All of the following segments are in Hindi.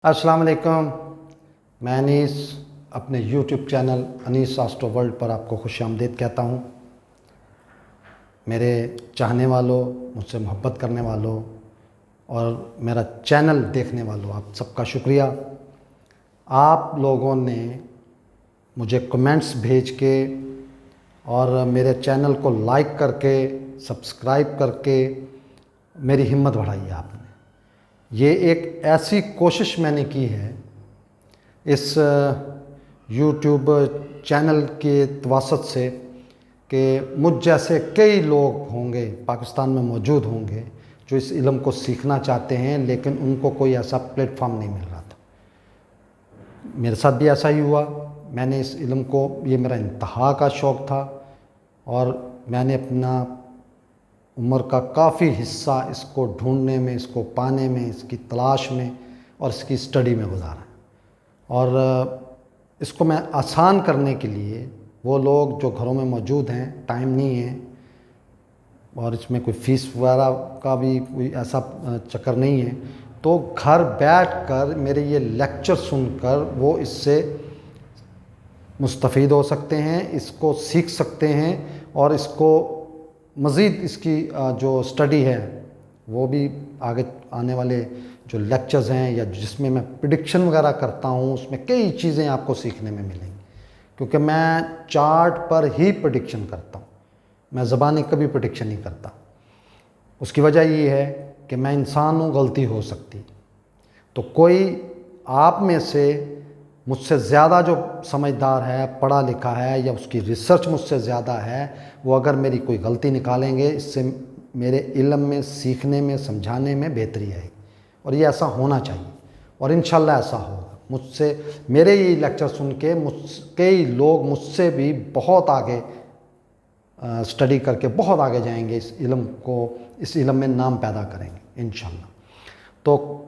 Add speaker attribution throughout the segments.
Speaker 1: अस्सलाम वालेकुम। मैं अनीस अपने YouTube channel Anees astro world पर आपको खुशामदीद कहता हूँ। मेरे चाहने वालों, मुझसे मोहब्बत करने वालों और मेरा चैनल देखने वालों, आप सबका शुक्रिया। आप लोगों ने मुझे कमेंट्स भेज के और मेरे चैनल को लाइक करके, सब्सक्राइब करके मेरी हिम्मत बढ़ाई है आपने। ये एक ऐसी कोशिश मैंने की है इस यूट्यूब चैनल के तवासत से कि मुझ जैसे कई लोग होंगे, पाकिस्तान में मौजूद होंगे, जो इस इल्म को सीखना चाहते हैं लेकिन उनको कोई ऐसा प्लेटफॉर्म नहीं मिल रहा था। मेरे साथ भी ऐसा ही हुआ। मैंने इस इल्म को, ये मेरा इंतहा का शौक़ था और मैंने अपना उम्र का काफ़ी हिस्सा इसको ढूंढने में, इसको पाने में, इसकी तलाश में और इसकी स्टडी में गुजारा। और इसको मैं आसान करने के लिए वो लोग जो घरों में मौजूद हैं, टाइम नहीं है और इसमें कोई फ़ीस वगैरह का भी कोई ऐसा चक्कर नहीं है, तो घर बैठकर मेरे ये लेक्चर सुनकर वो इससे मुस्तफ़ीद हो सकते हैं, इसको सीख सकते हैं और इसको मज़ीद इसकी जो स्टडी है वो भी आगे आने वाले जो लेक्चर्स हैं या जिसमें मैं प्रेडिक्शन वगैरह करता हूँ, उसमें कई चीज़ें आपको सीखने में मिलेंगी। क्योंकि मैं चार्ट पर ही प्रेडिक्शन करता हूँ, मैं ज़बानी कभी प्रेडिक्शन नहीं करता। उसकी वजह ये है कि मैं इंसान हूँ, गलती हो सकती। तो कोई आप में से मुझसे ज़्यादा जो समझदार है, पढ़ा लिखा है या उसकी रिसर्च मुझसे ज़्यादा है, वो अगर मेरी कोई गलती निकालेंगे, इससे मेरे इल्म में, सीखने में, समझाने में बेहतरी आएगी। और ये ऐसा होना चाहिए और इंशाल्लाह ऐसा होगा। मुझसे मेरे ये लेक्चर सुन के कई लोग मुझसे भी बहुत आगे स्टडी करके बहुत आगे जाएंगे, इस इल्म में नाम पैदा करेंगे इंशाल्लाह। तो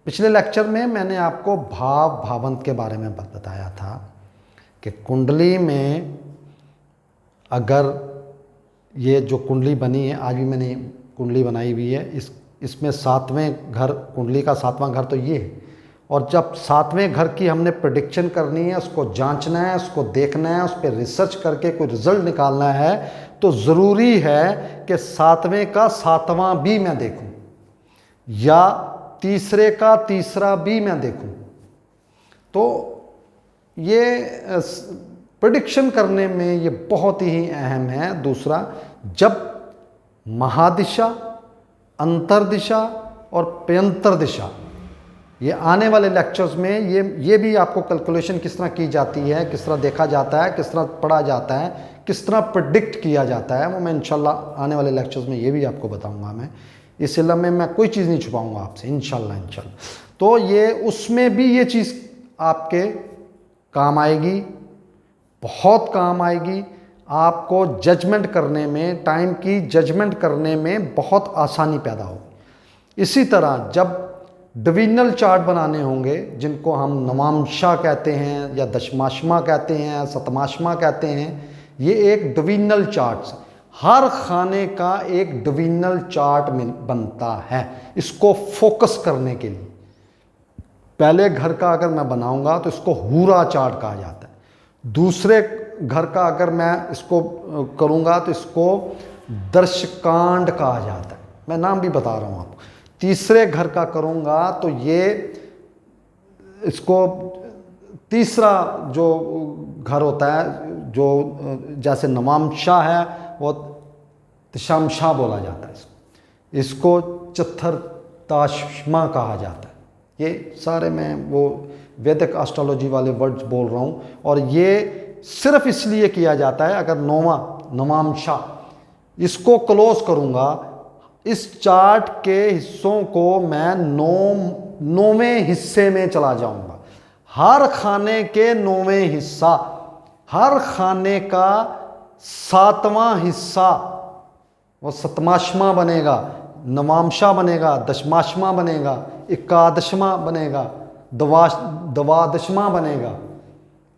Speaker 1: पिछले लेक्चर में मैंने आपको भाव भावंत के बारे में बताया था कि कुंडली में अगर ये जो कुंडली बनी है, आज भी मैंने कुंडली बनाई हुई है, इसमें सातवें घर, कुंडली का सातवां घर तो ये है। और जब सातवें घर की हमने प्रेडिक्शन करनी है, उसको जांचना है, उसको देखना है, उस पर रिसर्च करके कोई रिज़ल्ट निकालना है, तो ज़रूरी है कि सातवें का सातवां भी मैं देखूं या तीसरे का तीसरा भी मैं देखूं। तो ये प्रेडिक्शन करने में ये बहुत ही अहम है। दूसरा, जब महादिशा, अंतर्दिशा और प्यंतर दिशा, ये आने वाले लेक्चर्स में ये भी आपको कैलकुलेशन किस तरह की जाती है, किस तरह देखा जाता है, किस तरह पढ़ा जाता है, किस तरह प्रेडिक्ट किया जाता है, वो मैं इंशाल्लाह आने वाले लेक्चर्स में ये भी आपको बताऊंगा। मैं इस इल्म में मैं कोई चीज़ नहीं छुपाऊंगा आपसे, इंशाल्लाह। तो ये उसमें भी ये चीज़ आपके काम आएगी, बहुत काम आएगी। आपको जजमेंट करने में, टाइम की जजमेंट करने में बहुत आसानी पैदा होगी। इसी तरह जब डिविजनल चार्ट बनाने होंगे, जिनको हम नवांशा कहते हैं या दशमाशमा कहते हैं, सतमाशमा कहते हैं, ये एक डिविजनल चार्ट, हर खाने का एक डिविजनल चार्ट बनता है इसको फोकस करने के लिए। पहले घर का अगर मैं बनाऊंगा तो इसको हूरा चार्ट कहा जाता है। दूसरे घर का अगर मैं इसको करूंगा तो इसको दर्शकांड कहा जाता है, मैं नाम भी बता रहा हूं आपको। तीसरे घर का करूंगा तो ये इसको तीसरा जो घर होता है, जो जैसे नवांशा है, वो तिशामशा बोला जाता है इसको चतुर्थाश्मा कहा जाता है। ये सारे मैं वो वैदिक एस्ट्रोलॉजी वाले वर्ड्स बोल रहा हूँ और ये सिर्फ इसलिए किया जाता है, अगर नवांशा इसको क्लोज करूँगा, इस चार्ट के हिस्सों को मैं नौवें हिस्से में चला जाऊँगा। हर खाने के नौवें हिस्सा, हर खाने का सातवां हिस्सा वो सतमाशमा बनेगा, नवांशा बनेगा, दशमाशमा बनेगा, एकादशमा बनेगा, द्वादशमा बनेगा।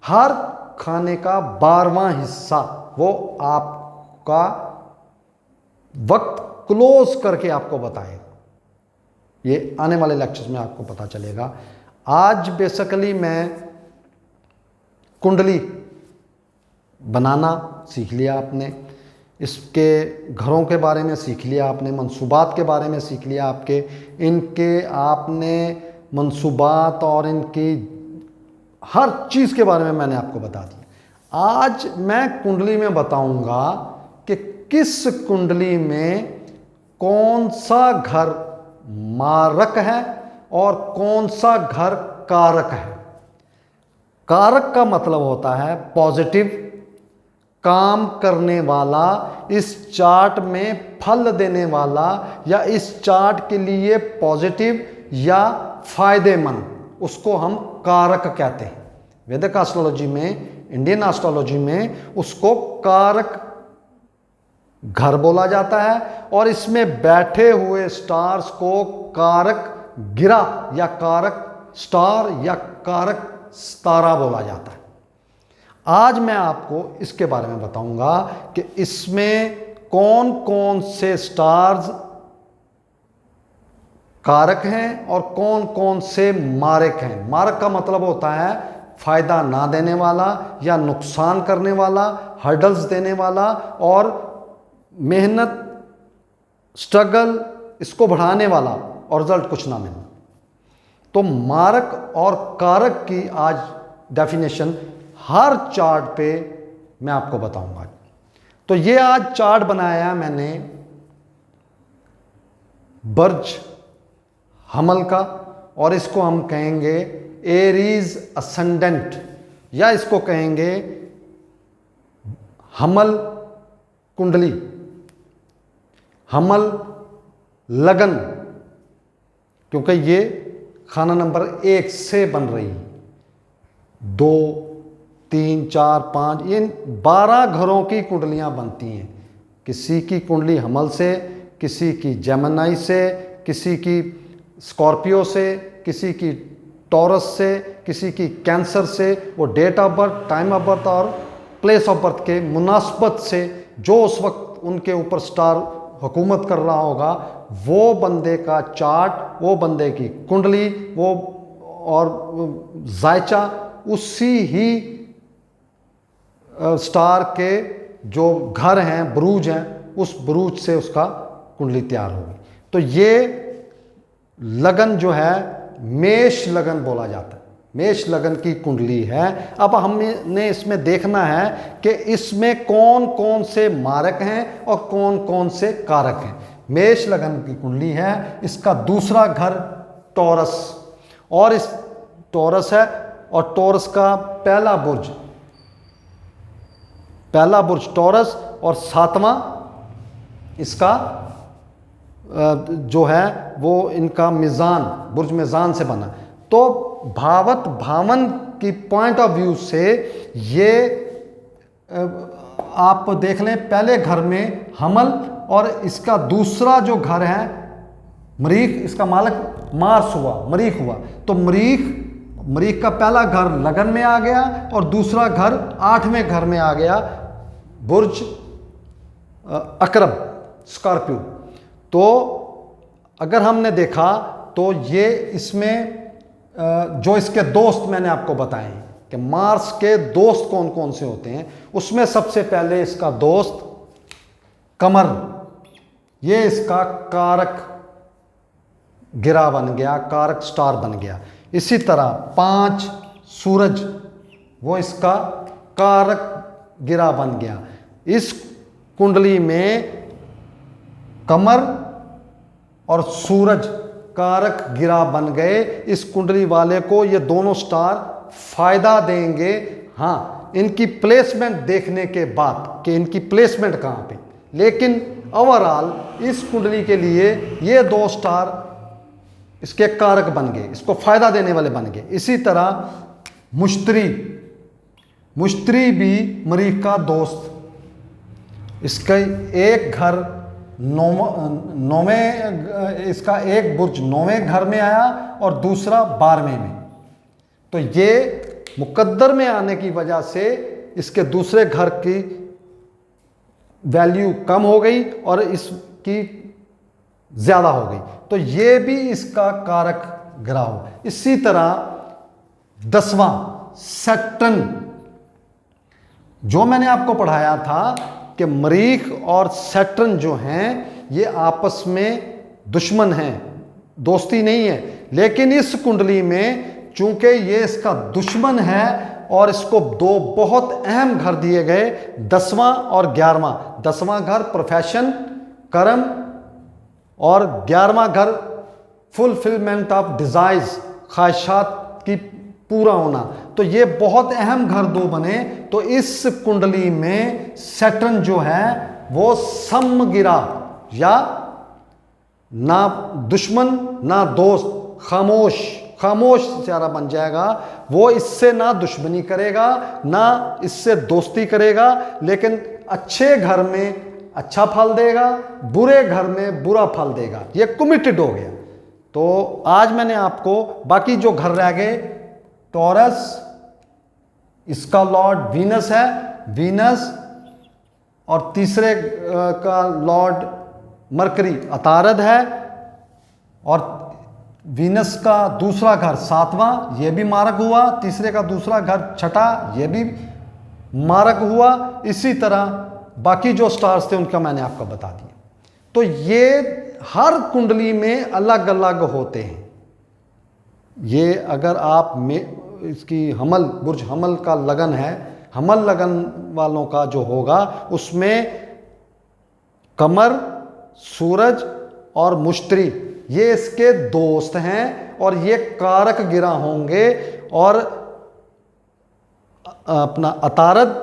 Speaker 1: हर खाने का 12वां हिस्सा वो आपका वक्त क्लोज करके आपको बताएगा। ये आने वाले लेक्चर्स में आपको पता चलेगा। आज बेसिकली मैं कुंडली बनाना सीख लिया आपने, इसके घरों के बारे में सीख लिया आपने, मंसूबात के बारे में सीख लिया इनके आपने मंसूबात और इनकी हर चीज़ के बारे में मैंने आपको बता दिया। आज मैं कुंडली में बताऊंगा कि किस कुंडली में कौन सा घर मारक है और कौन सा घर कारक है। कारक का मतलब होता है पॉजिटिव, काम करने वाला, इस चार्ट में फल देने वाला, या इस चार्ट के लिए पॉजिटिव या फायदेमंद, उसको हम कारक कहते हैं। वैदिक एस्ट्रोलॉजी में, इंडियन एस्ट्रोलॉजी में उसको कारक घर बोला जाता है, और इसमें बैठे हुए स्टार्स को कारक गिरा या कारक स्टार या कारक सितारा बोला जाता है। आज मैं आपको इसके बारे में बताऊंगा कि इसमें कौन कौन से स्टार्स कारक हैं और कौन कौन से मारक हैं। मारक का मतलब होता है फायदा ना देने वाला या नुकसान करने वाला, हर्डल्स देने वाला और मेहनत, स्ट्रगल, इसको बढ़ाने वाला और रिजल्ट कुछ ना मिलना। तो मारक और कारक की आज डेफिनेशन हर चार्ट पे मैं आपको बताऊंगा। तो ये आज चार्ट बनाया मैंने बर्ज हमल का, और इसको हम कहेंगे एरीज असेंडेंट, या इसको कहेंगे हमल कुंडली, हमल लगन, क्योंकि ये खाना नंबर 1 से बन रही है। 2, 3, 4, 5, इन 12 घरों की कुंडलियां बनती हैं। किसी की कुंडली हमल से, किसी की जेमिनी से, किसी की स्कॉर्पियो से, किसी की टॉरस से, किसी की कैंसर से। वो date of birth, time of birth और प्लेस ऑफ बर्थ के मुनासबत से जो उस वक्त उनके ऊपर स्टार हुकूमत कर रहा होगा, वो बंदे का चार्ट, वो बंदे की कुंडली, वो और जायचा उसी ही स्टार के जो घर हैं, बुरूज हैं, उस बुरूज से उसका कुंडली तैयार होगी। तो ये लगन जो है मेष लगन बोला जाता है, मेष लगन की कुंडली है। अब हमने इसमें देखना है कि इसमें कौन कौन से मारक हैं और कौन कौन से कारक हैं। मेष लगन की कुंडली है, इसका दूसरा घर टॉरस, और इस टॉरस है, और टॉरस का पहला बुर्ज टॉरस, और 7वां इसका जो है वो इनका मिजान, बुर्ज मिजान से बना। तो भावत भावन की पॉइंट ऑफ व्यू से ये आप देख लें, पहले घर में हमल, और इसका दूसरा जो घर है मरीख, इसका मालक मार्स हुआ, मरीख हुआ। तो मरीख का पहला घर लगन में आ गया और दूसरा घर 8वें घर में आ गया, बुर्ज अकरब, स्कॉर्पियो। तो अगर हमने देखा तो ये इसमें जो इसके दोस्त मैंने आपको बताए कि मार्स के दोस्त कौन कौन से होते हैं, उसमें सबसे पहले इसका दोस्त कमर, ये इसका कारक गिरा बन गया, कारक स्टार बन गया। इसी तरह 5 सूरज, वो इसका कारक गिरा बन गया। इस कुंडली में कमर और सूरज कारक गिरा बन गए। इस कुंडली वाले को ये दोनों स्टार फायदा देंगे। हाँ, इनकी प्लेसमेंट देखने के बाद कि इनकी प्लेसमेंट कहाँ पे, लेकिन ओवरऑल इस कुंडली के लिए ये 2 स्टार इसके कारक बन गए, इसको फायदा देने वाले बन गए। इसी तरह मुश्तरी भी मरीख का दोस्त, इसका एक घर इसका एक बुर्ज 9वें घर में आया और दूसरा 12वें में। तो ये मुकद्दर में आने की वजह से इसके दूसरे घर की वैल्यू कम हो गई और इसकी ज़्यादा हो गई। तो ये भी इसका कारक ग्रह हो। इसी तरह 10वां सैटर्न, जो मैंने आपको पढ़ाया था कि मरीख और सैटर्न जो हैं ये आपस में दुश्मन हैं, दोस्ती नहीं है। लेकिन इस कुंडली में चूंकि ये इसका दुश्मन है और इसको दो बहुत अहम घर दिए गए, 10वां और 11वां। 10वां घर प्रोफेशन, कर्म, और 11वां घर फुलफिलमेंट ऑफ डिजायर्स, ख्वाहिशात की पूरा होना। तो ये बहुत अहम घर दो बने। तो इस कुंडली में सैटर्न जो है वो समगिरा, या ना दुश्मन ना दोस्त, खामोश सितारा बन जाएगा। वो इससे ना दुश्मनी करेगा ना इससे दोस्ती करेगा, लेकिन अच्छे घर में अच्छा फल देगा, बुरे घर में बुरा फल देगा। ये कमिटेड हो गया। तो आज मैंने आपको बाकी जो घर रह गए, टॉरस, इसका लॉर्ड वीनस है, वीनस, और तीसरे का लॉर्ड मरकरी अतारद है, और वीनस का दूसरा घर 7वां, ये भी मारक हुआ। तीसरे का दूसरा घर 6ठा, ये भी मारक हुआ। इसी तरह बाकी जो स्टार्स थे उनका मैंने आपको बता दिया। तो ये हर कुंडली में अलग अलग होते हैं। ये अगर आप में इसकी हमल, बुर्ज हमल का लगन है, हमल लगन वालों का जो होगा उसमें कमर, सूरज और मुश्तरी ये इसके दोस्त हैं, और ये कारक गिरा होंगे। और अपना अतारद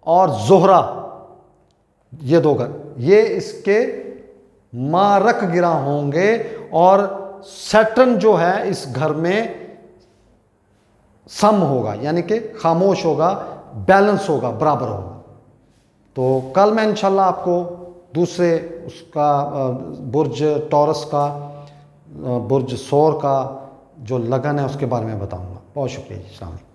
Speaker 1: और जोहरा, ये दो घर ये इसके मारक गिरा होंगे। और सैटर्न जो है इस घर में सम होगा, यानी कि खामोश होगा, बैलेंस होगा, बराबर होगा। तो कल मैं इंशाल्लाह आपको दूसरे उसका बुर्ज टॉरस का, बुर्ज सौर का जो लगन है उसके बारे में बताऊंगा। बहुत शुक्रिया जी, अस्सलाम वालेकुम।